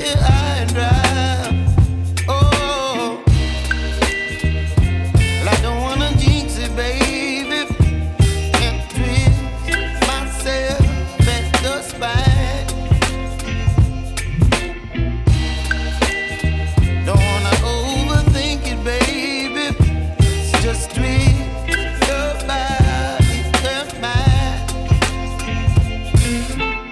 here high and dry. Oh, well, I don't wanna jinx it, baby, and twist myself at the spine. Don't wanna overthink it, baby. It's just twist your body and mine.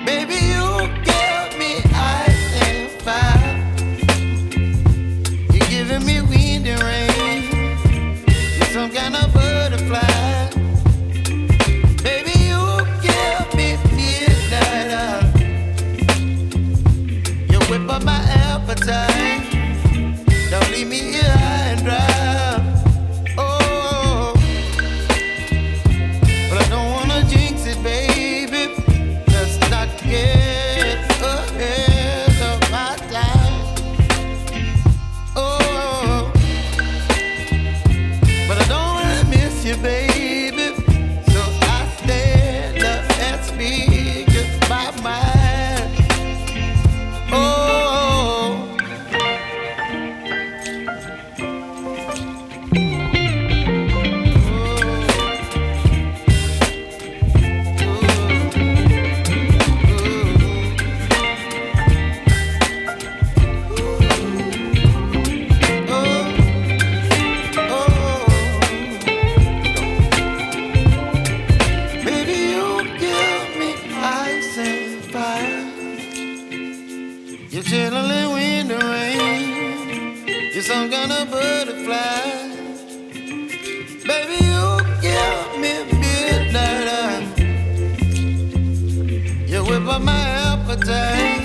Baby, you give me ice and fire. You're giving me wind and rain. You're some kind of butterfly. Baby, you give me midnight. You whip up my appetite. Don't leave me here high and dry. Oh, but I don't wanna jinx it, baby. Let's not get ahead of my time. Oh, but I don't wanna miss you, baby. So I stand up and speak my mind. Oh. Baby, you give me ice and fire. You're chilling wind and rain. You're some kind of butterfly. Baby, you give me midnight. You whip up my appetite.